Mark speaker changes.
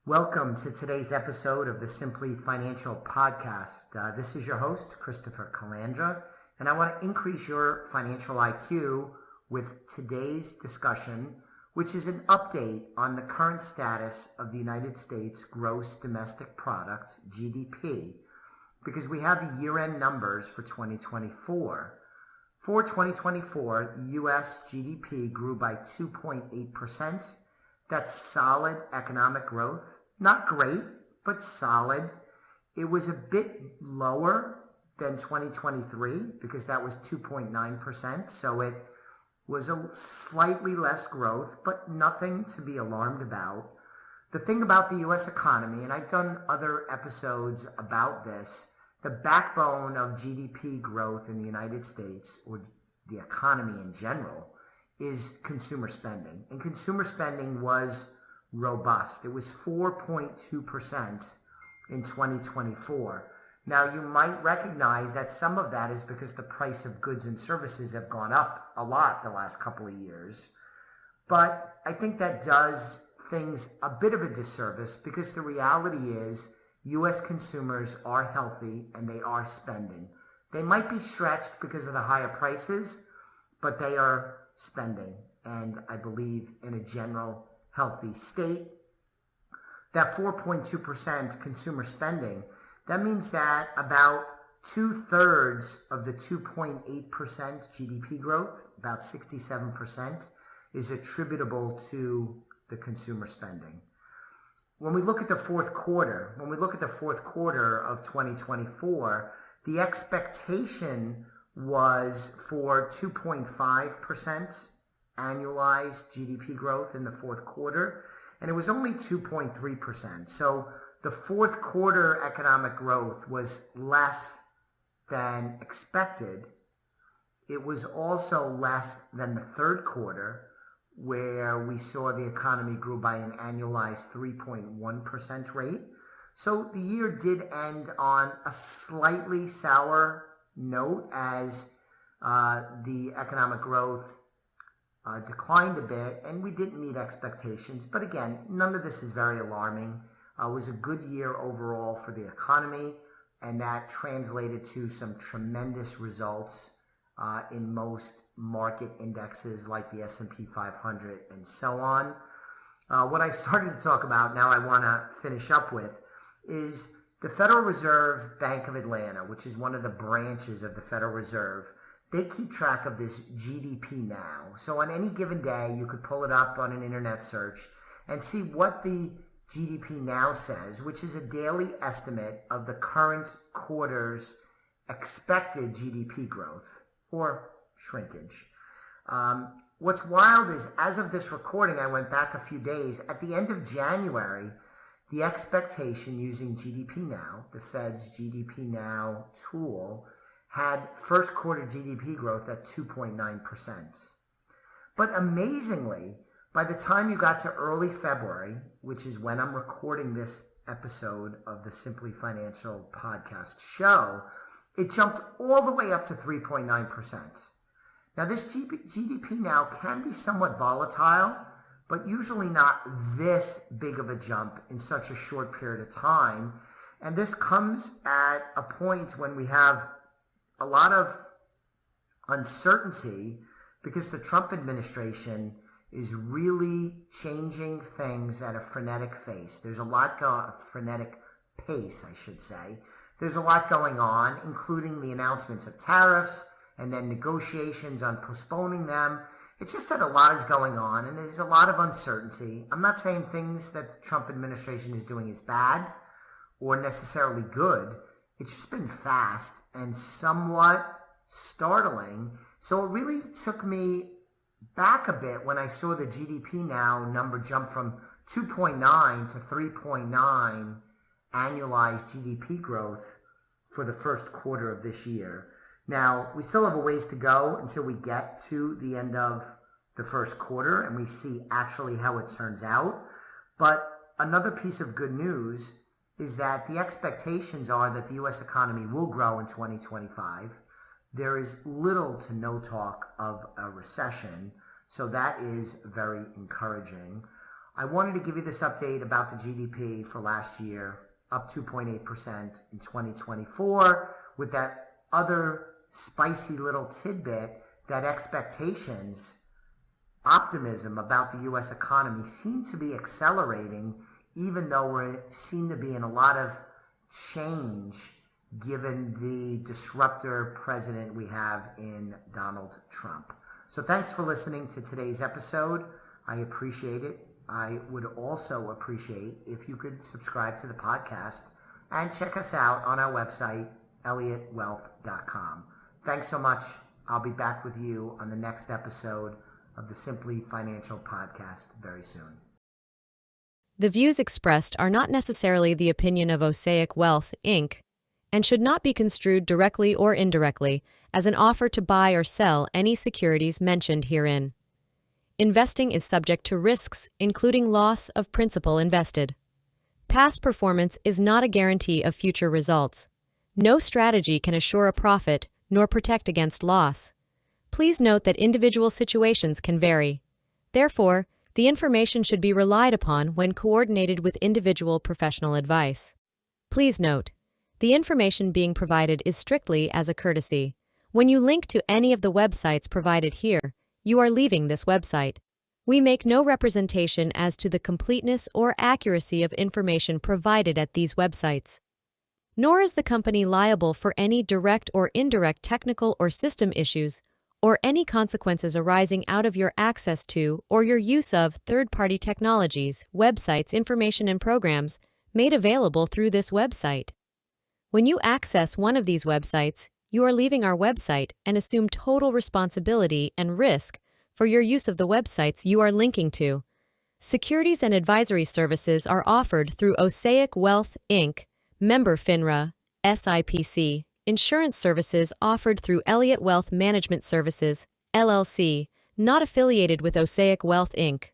Speaker 1: Welcome to today's episode of the Simply Financial Podcast. This is your host, Christopher Calandra, and I want to increase your financial IQ with today's discussion, which is an update on the current status of the United States gross domestic product, GDP, because we have the year-end numbers for 2024. For 2024, U.S. GDP grew by 2.8%. That's solid economic growth. Not great, but solid. It was a bit lower than 2023 because that was 2.9%. So it was a slightly less growth, but nothing to be alarmed about. The thing about the U.S. economy, and I've done other episodes about this, the backbone of GDP growth in the United States, or the economy in general, is consumer spending. And consumer spending was robust. It was 4.2% in 2024. Now, you might recognize that some of that is because the price of goods and services have gone up a lot the last couple of years. But I think that does things a bit of a disservice because the reality is U.S. consumers are healthy and they are spending. They might be stretched because of the higher prices, but they are spending, and I believe in a general healthy state. That 4.2% consumer spending, that means that about 2/3 of the 2.8% GDP growth, about 67%, is attributable to the consumer spending. When we look at the fourth quarter, of 2024, the expectation was for 2.5% annualized GDP growth in the fourth quarter, and it was only 2.3%. So the fourth quarter economic growth was less than expected. It was also less than the third quarter, where we saw the economy grew by an annualized 3.1% rate. So the year did end on a slightly sour note as the economic growth declined a bit, and we didn't meet expectations. But again, none of this is very alarming. It was a good year overall for the economy, and that translated to some tremendous results in most market indexes like the S&P 500 and so on. What I started to talk about, now I want to finish up with, is the Federal Reserve Bank of Atlanta, which is one of the branches of the Federal Reserve. They keep track of this GDP now. So on any given day, you could pull it up on an internet search and see what the GDP now says, which is a daily estimate of the current quarter's expected GDP growth or shrinkage. What's wild is, as of this recording, I went back a few days. At the end of January, the expectation using GDP Now, the Fed's GDP Now tool, had first quarter GDP growth at 2.9%. But amazingly, by the time you got to early February, which is when I'm recording this episode of the Simply Financial Podcast show, it jumped all the way up to 3.9%. Now, this GDP Now can be somewhat volatile, but usually not this big of a jump in such a short period of time. And this comes at a point when we have a lot of uncertainty because the Trump administration is really changing things at a frenetic pace. There's a lot frenetic pace, I should say. There's a lot going on, including the announcements of tariffs and then negotiations on postponing them. It's just that a lot is going on and there's a lot of uncertainty. I'm not saying things that the Trump administration is doing is bad or necessarily good. It's just been fast and somewhat startling. So it really took me back a bit when I saw the GDP Now number jump from 2.9 to 3.9 annualized GDP growth for the first quarter of this year. Now, we still have a ways to go until we get to the end of the first quarter and we see actually how it turns out. But another piece of good news is that the expectations are that the U.S. economy will grow in 2025. There is little to no talk of a recession, so that is very encouraging. I wanted to give you this update about the GDP for last year, up 2.8% in 2024, with that other spicy little tidbit that expectations, optimism about the U.S. economy seem to be accelerating, even though we seem to be in a lot of change given the disruptor president we have in Donald Trump. So thanks for listening to today's episode. I appreciate it. I would also appreciate if you could subscribe to the podcast and check us out on our website, elliottwealth.com. Thanks so much. I'll be back with you on the next episode of the Simply Financial Podcast very soon.
Speaker 2: The views expressed are not necessarily the opinion of Osaic Wealth, Inc., and should not be construed directly or indirectly as an offer to buy or sell any securities mentioned herein. Investing is subject to risks, including loss of principal invested. Past performance is not a guarantee of future results. No strategy can assure a profit nor protect against loss. Please note that individual situations can vary. Therefore, the information should be relied upon when coordinated with individual professional advice. Please note, the information being provided is strictly as a courtesy. When you link to any of the websites provided here, you are leaving this website. We make no representation as to the completeness or accuracy of information provided at these websites. Nor is the company liable for any direct or indirect technical or system issues, or any consequences arising out of your access to or your use of third-party technologies, websites, information, and programs made available through this website. When you access one of these websites, you are leaving our website and assume total responsibility and risk for your use of the websites you are linking to. Securities and advisory services are offered through Osaic Wealth, Inc., member FINRA, SIPC. Insurance services offered through Elliott Wealth Management Services, LLC, not affiliated with Osaic Wealth, Inc.